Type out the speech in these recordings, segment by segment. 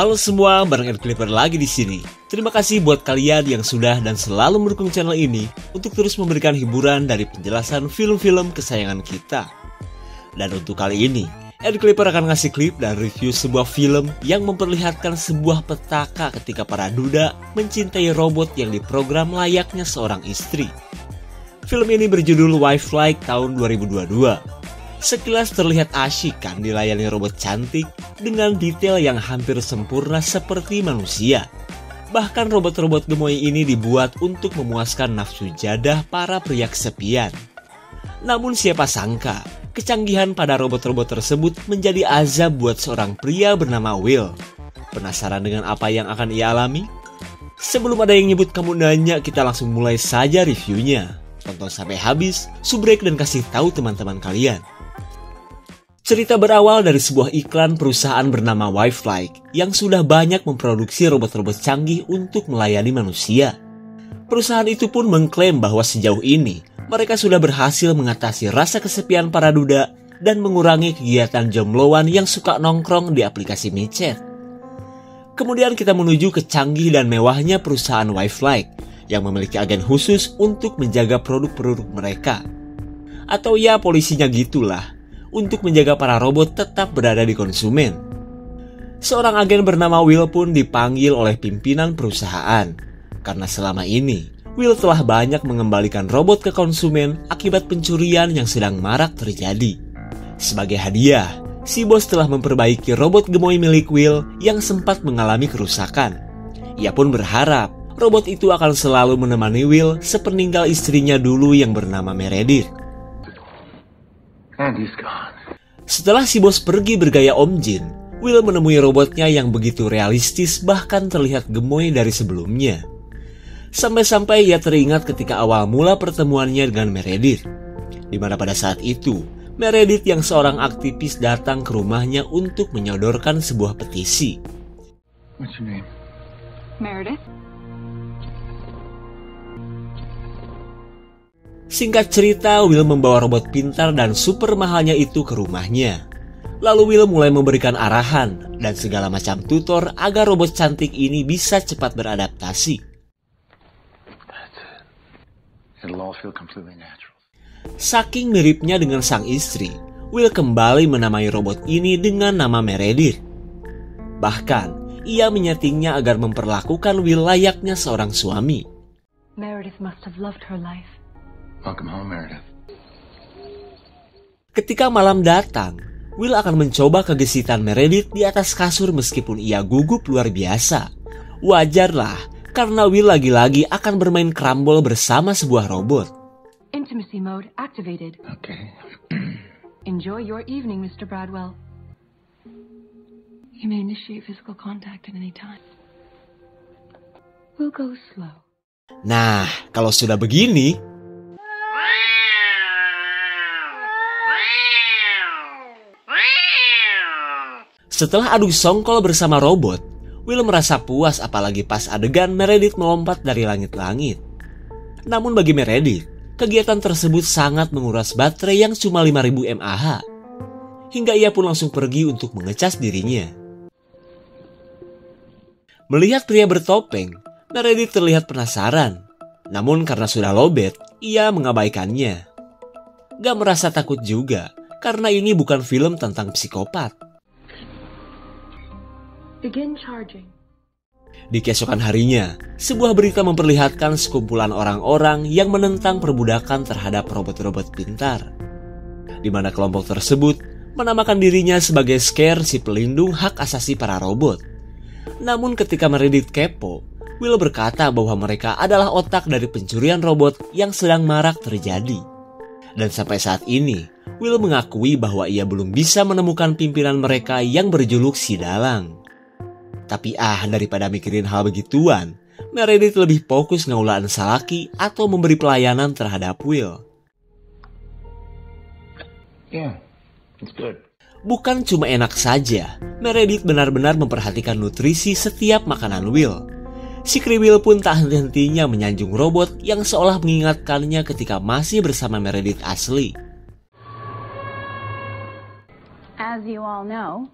Halo semua, bareng Ed Clipper lagi di sini. Terima kasih buat kalian yang sudah dan selalu mendukung channel ini untuk terus memberikan hiburan dari penjelasan film-film kesayangan kita. Dan untuk kali ini, Ed Clipper akan ngasih klip dan review sebuah film yang memperlihatkan sebuah petaka ketika para duda mencintai robot yang diprogram layaknya seorang istri. Film ini berjudul Wife Like tahun 2022. Sekilas terlihat asyik kan dilayani robot cantik dengan detail yang hampir sempurna seperti manusia. Bahkan robot-robot gemoy ini dibuat untuk memuaskan nafsu jadah para pria kesepian. Namun siapa sangka, kecanggihan pada robot-robot tersebut menjadi azab buat seorang pria bernama Will. Penasaran dengan apa yang akan ia alami? Sebelum ada yang nyebut kamu nanya, kita langsung mulai saja reviewnya. Tonton sampai habis, subrek dan kasih tahu teman-teman kalian. Cerita berawal dari sebuah iklan perusahaan bernama Wife Like yang sudah banyak memproduksi robot-robot canggih untuk melayani manusia. Perusahaan itu pun mengklaim bahwa sejauh ini mereka sudah berhasil mengatasi rasa kesepian para duda dan mengurangi kegiatan jombloan yang suka nongkrong di aplikasi micet. Kemudian kita menuju ke canggih dan mewahnya perusahaan Wife Like yang memiliki agen khusus untuk menjaga produk-produk mereka. Atau ya polisinya gitulah, untuk menjaga para robot tetap berada di konsumen. Seorang agen bernama Will pun dipanggil oleh pimpinan perusahaan, karena selama ini Will telah banyak mengembalikan robot ke konsumen akibat pencurian yang sedang marak terjadi. Sebagai hadiah, si bos telah memperbaiki robot gemoy milik Will yang sempat mengalami kerusakan. Ia pun berharap robot itu akan selalu menemani Will sepeninggal istrinya dulu yang bernama Meredith. Setelah si bos pergi bergaya Om Jin, Will menemui robotnya yang begitu realistis bahkan terlihat gemoy dari sebelumnya. Sampai-sampai ia teringat ketika awal mula pertemuannya dengan Meredith, di mana pada saat itu Meredith yang seorang aktivis datang ke rumahnya untuk menyodorkan sebuah petisi. What's your name? Meredith. Singkat cerita, Will membawa robot pintar dan super mahalnya itu ke rumahnya. Lalu Will mulai memberikan arahan dan segala macam tutor agar robot cantik ini bisa cepat beradaptasi. Saking miripnya dengan sang istri, Will kembali menamai robot ini dengan nama Meredith. Bahkan, ia menyetingnya agar memperlakukan Will layaknya seorang suami. Meredith must have loved her life. Welcome home, Meredith. Ketika malam datang, Will akan mencoba kegesitan Meredith di atas kasur meskipun ia gugup luar biasa. Wajarlah, karena Will lagi-lagi akan bermain crumble bersama sebuah robot. Intimacy mode activated. Okay. Enjoy your evening, Mr. Bradwell. You may initiate physical contact at any time. We'll go slow. Nah, kalau sudah begini, setelah adu songkol bersama robot, Will merasa puas apalagi pas adegan Meredith melompat dari langit-langit. Namun bagi Meredith, kegiatan tersebut sangat menguras baterai yang cuma 5000 mAh. Hingga ia pun langsung pergi untuk mengecas dirinya. Melihat pria bertopeng, Meredith terlihat penasaran. Namun karena sudah lowbat, ia mengabaikannya. Gak merasa takut juga, karena ini bukan film tentang psikopat. Begin charging. Di keesokan harinya, sebuah berita memperlihatkan sekumpulan orang-orang yang menentang perbudakan terhadap robot-robot pintar. Di mana kelompok tersebut menamakan dirinya sebagai Scare, si pelindung hak asasi para robot. Namun ketika Meredith kepo, Will berkata bahwa mereka adalah otak dari pencurian robot yang sedang marak terjadi. Dan sampai saat ini, Will mengakui bahwa ia belum bisa menemukan pimpinan mereka yang berjuluk si Dalang. Tapi daripada mikirin hal begituan, Meredith lebih fokus ngaulaan salaki atau memberi pelayanan terhadap Will. Yeah, it's good. Bukan cuma enak saja, Meredith benar-benar memperhatikan nutrisi setiap makanan Will. Si kriwil pun tak henti-hentinya menyanjung robot yang seolah mengingatkannya ketika masih bersama Meredith asli. As you all know,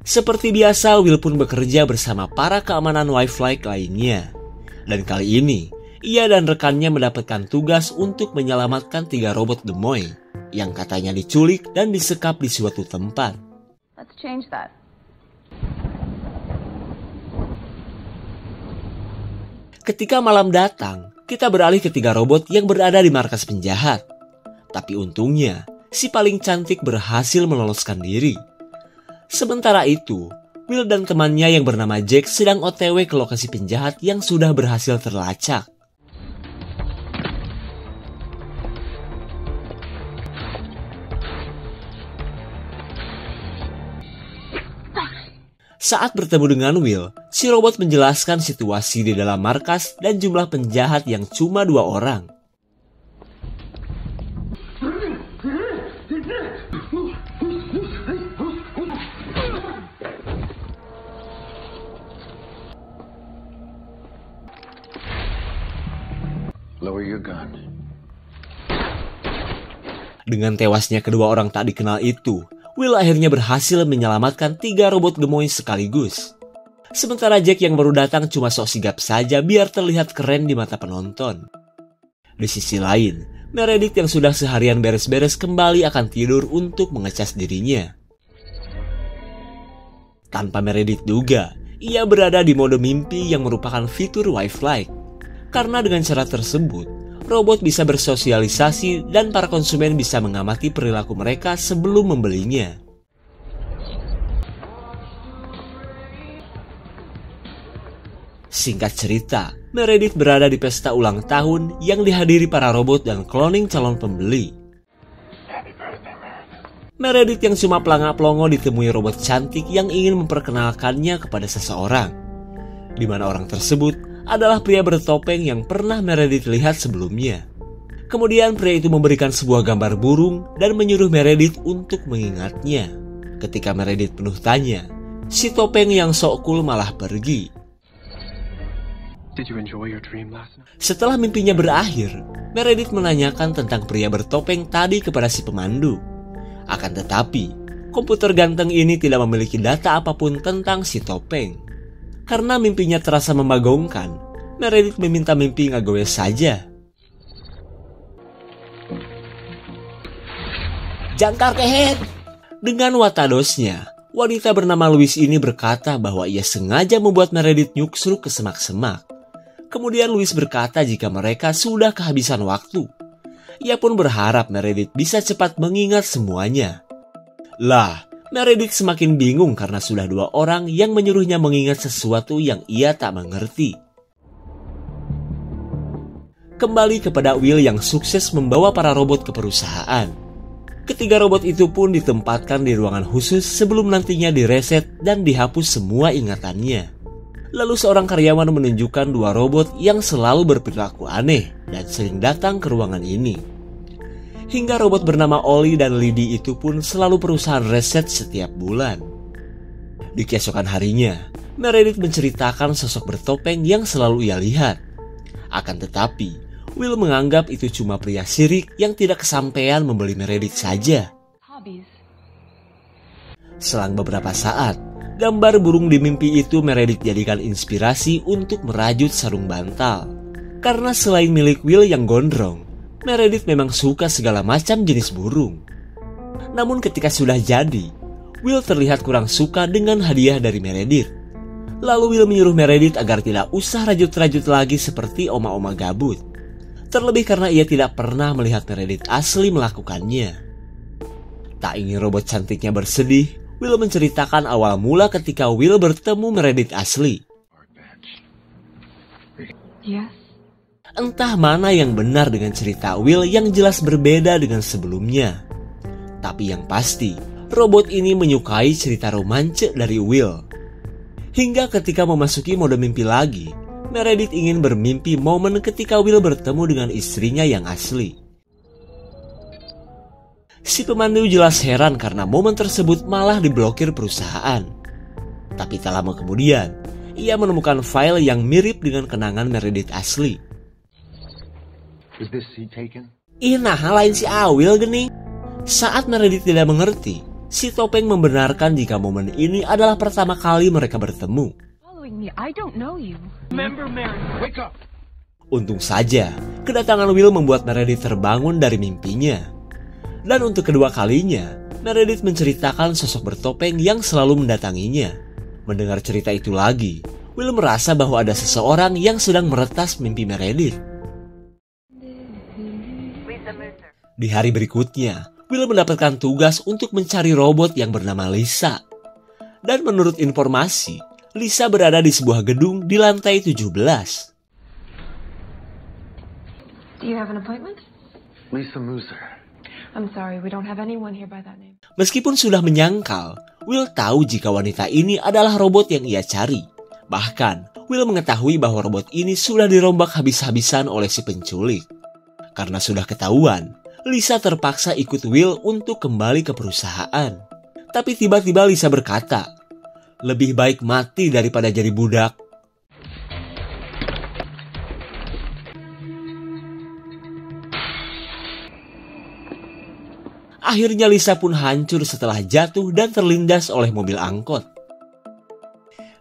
Seperti biasa, Will pun bekerja bersama para keamanan Wi-Fi lainnya. Dan kali ini, ia dan rekannya mendapatkan tugas untuk menyelamatkan 3 robot gemoy yang katanya diculik dan disekap di suatu tempat. Let's change that. Ketika malam datang, kita beralih ke 3 robot yang berada di markas penjahat. Tapi untungnya, si paling cantik berhasil meloloskan diri. Sementara itu, Will dan temannya yang bernama Jack sedang OTW ke lokasi penjahat yang sudah berhasil terlacak. Saat bertemu dengan Will, si robot menjelaskan situasi di dalam markas dan jumlah penjahat yang cuma 2 orang. Lower your gun. Dengan tewasnya kedua orang tak dikenal itu, Will akhirnya berhasil menyelamatkan 3 robot gemoy sekaligus. Sementara Jack yang baru datang cuma sok sigap saja biar terlihat keren di mata penonton. Di sisi lain, Meredith yang sudah seharian beres-beres kembali akan tidur untuk mengecas dirinya. Tanpa Meredith duga, ia berada di mode mimpi yang merupakan fitur Wi-Fi. Karena dengan cara tersebut, robot bisa bersosialisasi dan para konsumen bisa mengamati perilaku mereka sebelum membelinya. Singkat cerita, Meredith berada di pesta ulang tahun yang dihadiri para robot dan cloning calon pembeli. Meredith yang cuma pelangak-pelongo ditemui robot cantik yang ingin memperkenalkannya kepada seseorang, di mana orang tersebut adalah pria bertopeng yang pernah Meredith lihat sebelumnya. Kemudian pria itu memberikan sebuah gambar burung dan menyuruh Meredith untuk mengingatnya. Ketika Meredith penuh tanya, si topeng yang sok cool malah pergi. Did you enjoy your dream last night? Setelah mimpinya berakhir, Meredith menanyakan tentang pria bertopeng tadi kepada si pemandu. Akan tetapi, komputer ganteng ini tidak memiliki data apapun tentang si topeng. Karena mimpinya terasa membagongkan, Meredith meminta mimpi ngagoes saja. Jangkar kehet! Dengan watadosnya, wanita bernama Louise ini berkata bahwa ia sengaja membuat Meredith nyuksruk ke semak-semak. Kemudian Louise berkata jika mereka sudah kehabisan waktu. Ia pun berharap Meredith bisa cepat mengingat semuanya. Lah, Meredith semakin bingung karena sudah 2 orang yang menyuruhnya mengingat sesuatu yang ia tak mengerti. Kembali kepada Will yang sukses membawa para robot ke perusahaan. Ketiga robot itu pun ditempatkan di ruangan khusus sebelum nantinya direset dan dihapus semua ingatannya. Lalu seorang karyawan menunjukkan 2 robot yang selalu berperilaku aneh dan sering datang ke ruangan ini. Hingga robot bernama Ollie dan Lydie itu pun selalu perusahaan reset setiap bulan. Di keesokan harinya, Meredith menceritakan sosok bertopeng yang selalu ia lihat. Akan tetapi, Will menganggap itu cuma pria sirik yang tidak kesampaian membeli Meredith saja. Hobbies. Selang beberapa saat, gambar burung di mimpi itu Meredith jadikan inspirasi untuk merajut sarung bantal. Karena selain milik Will yang gondrong, Meredith memang suka segala macam jenis burung. Namun ketika sudah jadi, Will terlihat kurang suka dengan hadiah dari Meredith. Lalu Will menyuruh Meredith agar tidak usah rajut-rajut lagi seperti oma-oma gabut. Terlebih karena ia tidak pernah melihat Meredith asli melakukannya. Tak ingin robot cantiknya bersedih, Will menceritakan awal mula ketika Will bertemu Meredith asli. Yes. Entah mana yang benar dengan cerita Will yang jelas berbeda dengan sebelumnya. Tapi yang pasti, robot ini menyukai cerita romance dari Will. Hingga ketika memasuki mode mimpi lagi, Meredith ingin bermimpi momen ketika Will bertemu dengan istrinya yang asli. Si pemandu jelas heran karena momen tersebut malah diblokir perusahaan. Tapi tak lama kemudian, ia menemukan file yang mirip dengan kenangan Meredith asli. Is this seat taken? Ih nah lain si Awil gini. Saat Meredith tidak mengerti, si topeng membenarkan jika momen ini adalah pertama kali mereka bertemu. Following me, I don't know you. Remember, Mary, wake up! Untung saja, kedatangan Will membuat Meredith terbangun dari mimpinya. Dan untuk kedua kalinya, Meredith menceritakan sosok bertopeng yang selalu mendatanginya. Mendengar cerita itu lagi, Will merasa bahwa ada seseorang yang sedang meretas mimpi Meredith. Di hari berikutnya, Will mendapatkan tugas untuk mencari robot yang bernama Lisa. Dan menurut informasi, Lisa berada di sebuah gedung di lantai 17. Do you have an appointment? Lisa Muser. I'm sorry, we don't have anyone here by that name. Meskipun sudah menyangkal, Will tahu jika wanita ini adalah robot yang ia cari. Bahkan, Will mengetahui bahwa robot ini sudah dirombak habis-habisan oleh si penculik. Karena sudah ketahuan, Lisa terpaksa ikut Will untuk kembali ke perusahaan. Tapi tiba-tiba Lisa berkata, lebih baik mati daripada jadi budak. Akhirnya Lisa pun hancur setelah jatuh dan terlindas oleh mobil angkot.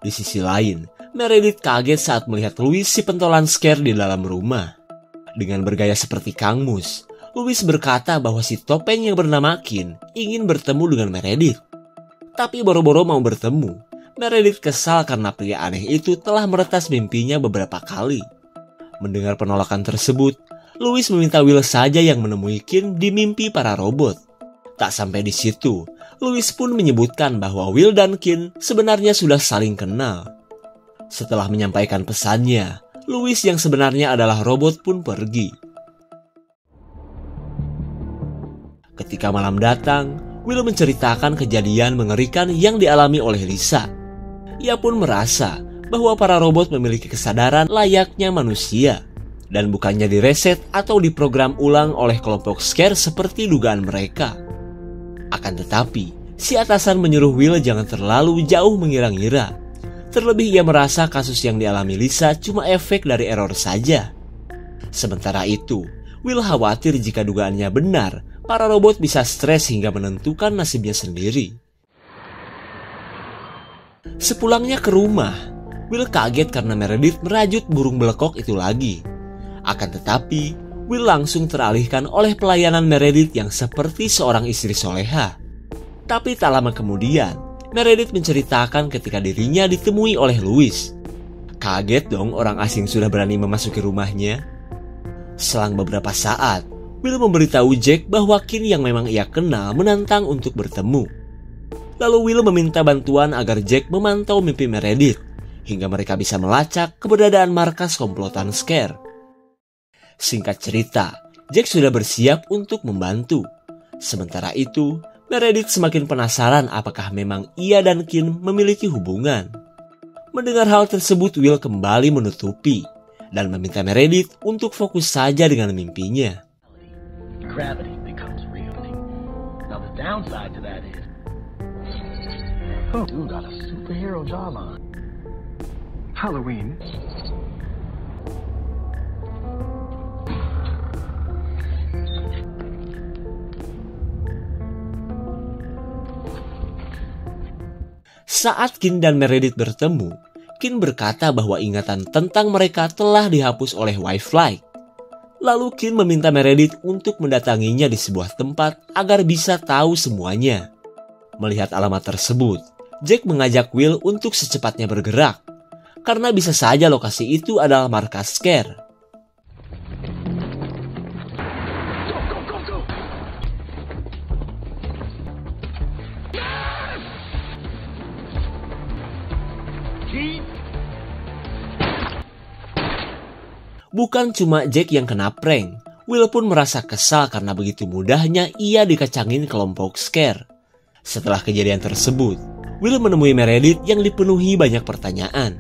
Di sisi lain, Meredith kaget saat melihat Louis si pentolan scare di dalam rumah. Dengan bergaya seperti Kang Mus, Louis berkata bahwa si topeng yang bernama Kin ingin bertemu dengan Meredith. Tapi boro-boro mau bertemu, Meredith kesal karena pria aneh itu telah meretas mimpinya beberapa kali. Mendengar penolakan tersebut, Louis meminta Will saja yang menemui Kin di mimpi para robot. Tak sampai di situ, Louis pun menyebutkan bahwa Will dan Kin sebenarnya sudah saling kenal. Setelah menyampaikan pesannya, Louis yang sebenarnya adalah robot pun pergi. Ketika malam datang, Will menceritakan kejadian mengerikan yang dialami oleh Lisa. Ia pun merasa bahwa para robot memiliki kesadaran layaknya manusia, dan bukannya direset atau diprogram ulang oleh kelompok scare seperti dugaan mereka. Akan tetapi, si atasan menyuruh Will jangan terlalu jauh mengira-ngira. Terlebih ia merasa kasus yang dialami Lisa cuma efek dari error saja. Sementara itu, Will khawatir jika dugaannya benar, para robot bisa stres hingga menentukan nasibnya sendiri. Sepulangnya ke rumah, Will kaget karena Meredith merajut burung belekok itu lagi. Akan tetapi, Will langsung teralihkan oleh pelayanan Meredith yang seperti seorang istri soleha. Tapi tak lama kemudian, Meredith menceritakan ketika dirinya ditemui oleh Louis. Kaget dong orang asing sudah berani memasuki rumahnya. Selang beberapa saat, Will memberitahu Jack bahwa Kin yang memang ia kenal menantang untuk bertemu. Lalu Will meminta bantuan agar Jack memantau mimpi Meredith, hingga mereka bisa melacak keberadaan markas komplotan scare. Singkat cerita, Jack sudah bersiap untuk membantu. Sementara itu, Meredith semakin penasaran apakah memang ia dan Kin memiliki hubungan. Mendengar hal tersebut, Will kembali menutupi dan meminta Meredith untuk fokus saja dengan mimpinya. Gravity becomes real. Now the downside to that is, dude got a superhero job on. Halloween. Saat Kin dan Meredith bertemu, Kin berkata bahwa ingatan tentang mereka telah dihapus oleh Wi-Fi. Lalu Kin meminta Meredith untuk mendatanginya di sebuah tempat agar bisa tahu semuanya. Melihat alamat tersebut, Jack mengajak Will untuk secepatnya bergerak, karena bisa saja lokasi itu adalah markas scare. Bukan cuma Jack yang kena prank, Will pun merasa kesal karena begitu mudahnya ia dikacangin kelompok scare. Setelah kejadian tersebut, Will menemui Meredith yang dipenuhi banyak pertanyaan.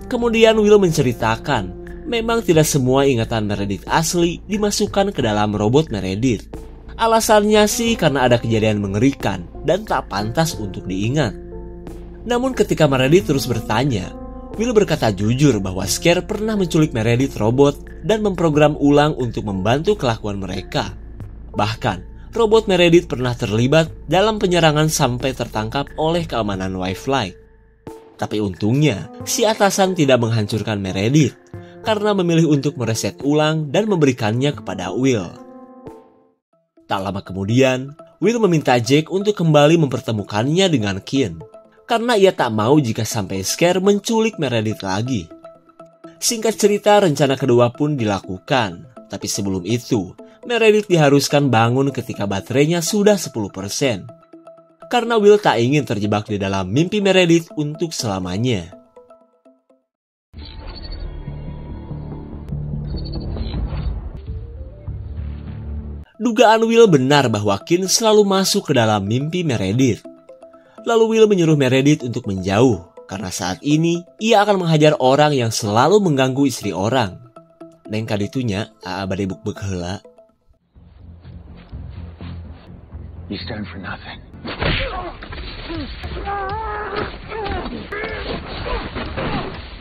Kemudian Will menceritakan, memang tidak semua ingatan Meredith asli dimasukkan ke dalam robot Meredith. Alasannya sih karena ada kejadian mengerikan dan tak pantas untuk diingat. Namun ketika Meredith terus bertanya, Will berkata jujur bahwa Scare pernah menculik Meredith robot dan memprogram ulang untuk membantu kelakuan mereka. Bahkan, robot Meredith pernah terlibat dalam penyerangan sampai tertangkap oleh keamanan Wi-Fi. Tapi untungnya, si atasan tidak menghancurkan Meredith karena memilih untuk mereset ulang dan memberikannya kepada Will. Tak lama kemudian, Will meminta Jake untuk kembali mempertemukannya dengan Kin, karena ia tak mau jika sampai Scare menculik Meredith lagi. Singkat cerita, rencana kedua pun dilakukan, tapi sebelum itu, Meredith diharuskan bangun ketika baterainya sudah 10%. Karena Will tak ingin terjebak di dalam mimpi Meredith untuk selamanya. Dugaan Will benar bahwa Kin selalu masuk ke dalam mimpi Meredith. Lalu Will menyuruh Meredith untuk menjauh, karena saat ini ia akan menghajar orang yang selalu mengganggu istri orang. Neng kaditunya, bade buk-buk heula. You stand for nothing.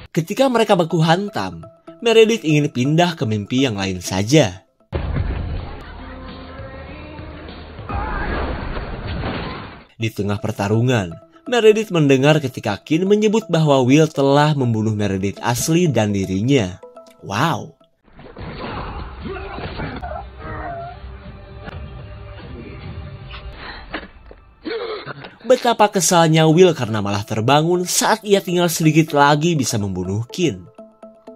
Ketika mereka baku hantam, Meredith ingin pindah ke mimpi yang lain saja. Di tengah pertarungan, Meredith mendengar ketika Kin menyebut bahwa Will telah membunuh Meredith asli dan dirinya. Wow! Betapa kesalnya Will karena malah terbangun saat ia tinggal sedikit lagi bisa membunuh Kin.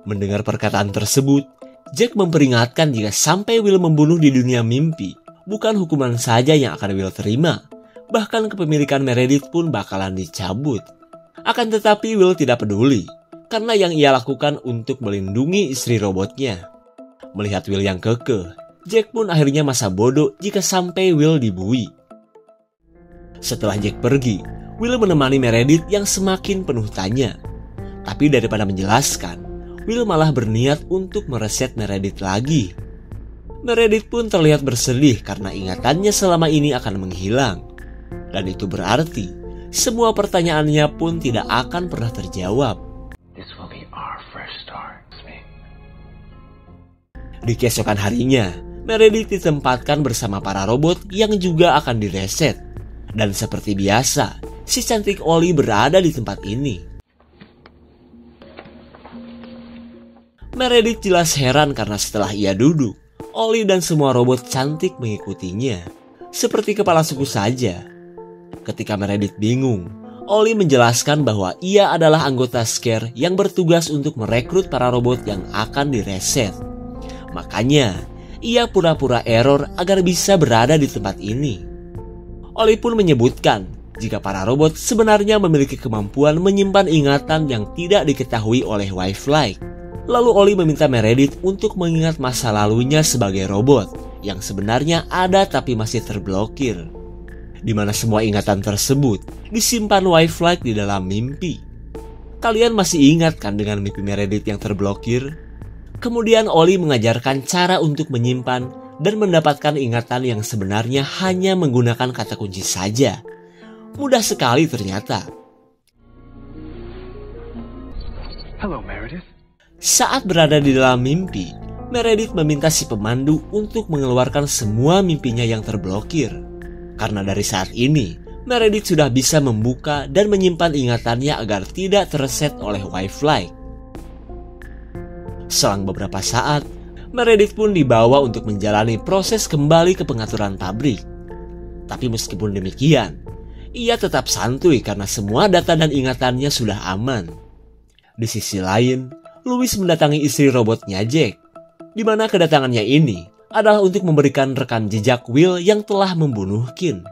Mendengar perkataan tersebut, Jack memperingatkan jika sampai Will membunuh di dunia mimpi, bukan hukuman saja yang akan Will terima, bahkan kepemilikan Meredith pun bakalan dicabut. Akan tetapi Will tidak peduli, karena yang ia lakukan untuk melindungi istri robotnya. Melihat Will yang kekeh, Jack pun akhirnya masa bodoh jika sampai Will dibui. Setelah Jack pergi, Will menemani Meredith yang semakin penuh tanya. Tapi daripada menjelaskan, Will malah berniat untuk mereset Meredith lagi. Meredith pun terlihat bersedih karena ingatannya selama ini akan menghilang. Dan itu berarti, semua pertanyaannya pun tidak akan pernah terjawab. This will be our fresh start, Smith. Di keesokan harinya, Meredith ditempatkan bersama para robot yang juga akan direset. Dan seperti biasa, si cantik Ollie berada di tempat ini. Meredith jelas heran karena setelah ia duduk, Ollie dan semua robot cantik mengikutinya. Seperti kepala suku saja. Ketika Meredith bingung, Ollie menjelaskan bahwa ia adalah anggota Scare yang bertugas untuk merekrut para robot yang akan direset. Makanya, ia pura-pura error agar bisa berada di tempat ini. Ollie pun menyebutkan jika para robot sebenarnya memiliki kemampuan menyimpan ingatan yang tidak diketahui oleh Wi-Fi. Lalu Ollie meminta Meredith untuk mengingat masa lalunya sebagai robot yang sebenarnya ada tapi masih terblokir. Di mana semua ingatan tersebut disimpan Wi-Fi di dalam mimpi. Kalian masih ingat kan dengan mimpi Meredith yang terblokir? Kemudian Ollie mengajarkan cara untuk menyimpan dan mendapatkan ingatan yang sebenarnya hanya menggunakan kata kunci saja. Mudah sekali ternyata. Hello, Meredith. Saat berada di dalam mimpi, Meredith meminta si pemandu untuk mengeluarkan semua mimpinya yang terblokir. Karena dari saat ini, Meredith sudah bisa membuka dan menyimpan ingatannya agar tidak terreset oleh Wi-Fi. Selang beberapa saat, Meredith pun dibawa untuk menjalani proses kembali ke pengaturan pabrik. Tapi meskipun demikian, ia tetap santuy karena semua data dan ingatannya sudah aman. Di sisi lain, Louis mendatangi istri robotnya Jack, di mana kedatangannya ini adalah untuk memberikan rekam jejak Will yang telah membunuh Kin.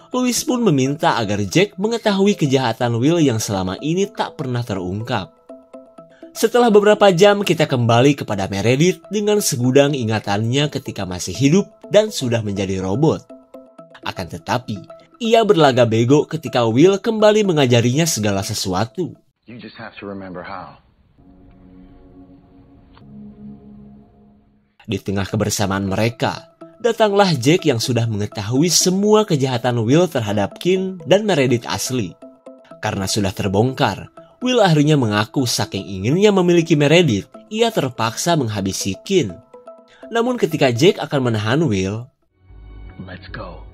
Louis pun meminta agar Jack mengetahui kejahatan Will yang selama ini tak pernah terungkap. Setelah beberapa jam kita kembali kepada Meredith dengan segudang ingatannya ketika masih hidup dan sudah menjadi robot. Akan tetapi, ia berlagak bego ketika Will kembali mengajarinya segala sesuatu. You just have to remember how. Di tengah kebersamaan mereka, datanglah Jack yang sudah mengetahui semua kejahatan Will terhadap Kin dan Meredith asli. Karena sudah terbongkar, Will akhirnya mengaku saking inginnya memiliki Meredith, ia terpaksa menghabisi Kin. Namun ketika Jack akan menahan Will, Let's go.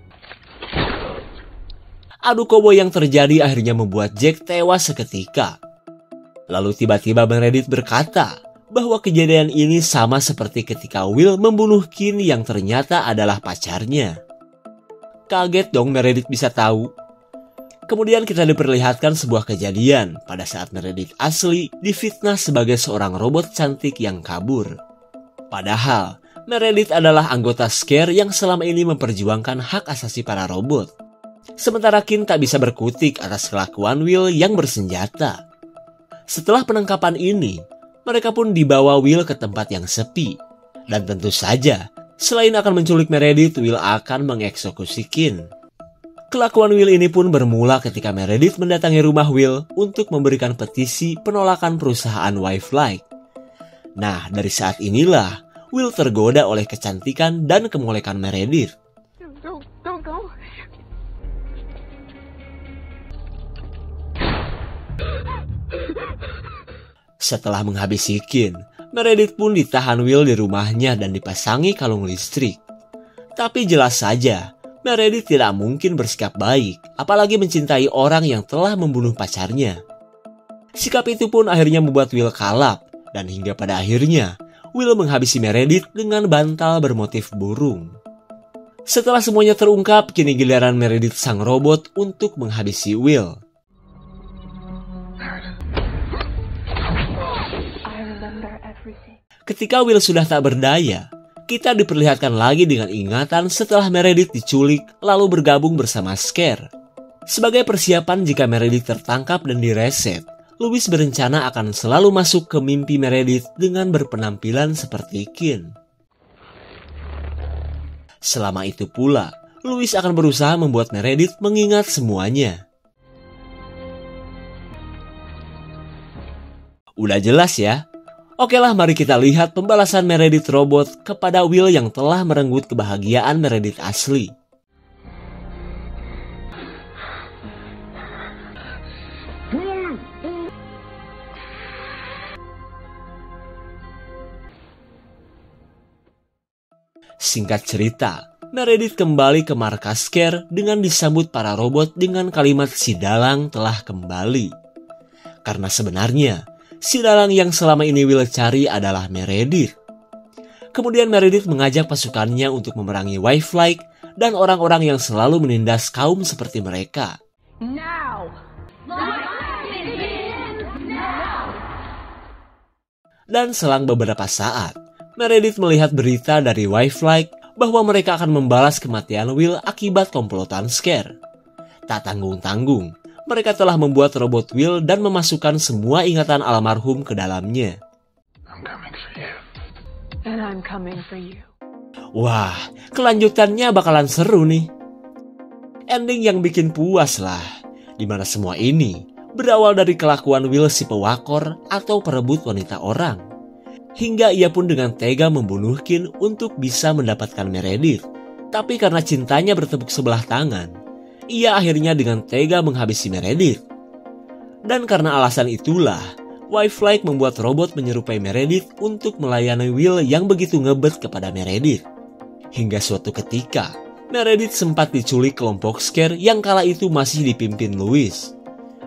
Adu koboi yang terjadi akhirnya membuat Jack tewas seketika. Lalu tiba-tiba Meredith berkata bahwa kejadian ini sama seperti ketika Will membunuh Kin yang ternyata adalah pacarnya. Kaget dong Meredith bisa tahu. Kemudian kita diperlihatkan sebuah kejadian pada saat Meredith asli difitnah sebagai seorang robot cantik yang kabur. Padahal Meredith adalah anggota Scare yang selama ini memperjuangkan hak asasi para robot. Sementara Kin tak bisa berkutik atas kelakuan Will yang bersenjata. Setelah penangkapan ini, mereka pun dibawa Will ke tempat yang sepi. Dan tentu saja, selain akan menculik Meredith, Will akan mengeksekusi Kin. Kelakuan Will ini pun bermula ketika Meredith mendatangi rumah Will untuk memberikan petisi penolakan perusahaan Wildlife. Nah, dari saat inilah, Will tergoda oleh kecantikan dan kemolekan Meredith. Don't go. Setelah menghabisi Kin, Meredith pun ditahan Will di rumahnya dan dipasangi kalung listrik. Tapi jelas saja, Meredith tidak mungkin bersikap baik, apalagi mencintai orang yang telah membunuh pacarnya. Sikap itu pun akhirnya membuat Will kalap, dan hingga pada akhirnya, Will menghabisi Meredith dengan bantal bermotif burung. Setelah semuanya terungkap, kini giliran Meredith sang robot untuk menghabisi Will. Ketika Will sudah tak berdaya, kita diperlihatkan lagi dengan ingatan setelah Meredith diculik lalu bergabung bersama Scare. Sebagai persiapan jika Meredith tertangkap dan direset, Louis berencana akan selalu masuk ke mimpi Meredith dengan berpenampilan seperti Kin. Selama itu pula, Louis akan berusaha membuat Meredith mengingat semuanya. Udah jelas ya? Oke lah, mari kita lihat pembalasan Meredith robot kepada Will yang telah merenggut kebahagiaan Meredith asli. Singkat cerita, Meredith kembali ke markas Scare dengan disambut para robot dengan kalimat si dalang telah kembali. Karena sebenarnya, si dalang yang selama ini Will cari adalah Meredith. Kemudian Meredith mengajak pasukannya untuk memerangi Wildlife dan orang-orang yang selalu menindas kaum seperti mereka. Now! Dan selang beberapa saat, Meredith melihat berita dari Wildlife bahwa mereka akan membalas kematian Will akibat komplotan Scare. Tak tanggung-tanggung, mereka telah membuat robot Will dan memasukkan semua ingatan almarhum ke dalamnya. I'm coming for you. And I'm coming for you. Wah, kelanjutannya bakalan seru nih. Ending yang bikin puas lah, dimana semua ini berawal dari kelakuan Will si pewakor atau perebut wanita orang. Hingga ia pun dengan tega membunuh Kin untuk bisa mendapatkan Meredith. Tapi karena cintanya bertepuk sebelah tangan, ia akhirnya dengan tega menghabisi Meredith. Dan karena alasan itulah, Wildlife membuat robot menyerupai Meredith untuk melayani Will yang begitu ngebet kepada Meredith. Hingga suatu ketika, Meredith sempat diculik kelompok Scare yang kala itu masih dipimpin Louis.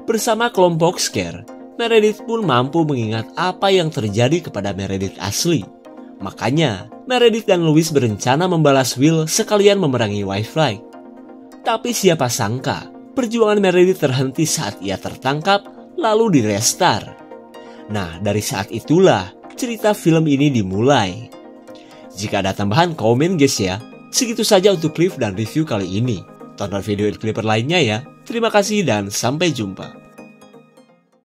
Bersama kelompok Scare, Meredith pun mampu mengingat apa yang terjadi kepada Meredith asli. Makanya, Meredith dan Louis berencana membalas Will sekalian memerangi Wildlife. Tapi siapa sangka, perjuangan Meredith terhenti saat ia tertangkap lalu direstar. Nah, dari saat itulah cerita film ini dimulai. Jika ada tambahan, komen guys ya. Segitu saja untuk Cliff dan review kali ini. Tonton video Clipper lainnya ya. Terima kasih dan sampai jumpa.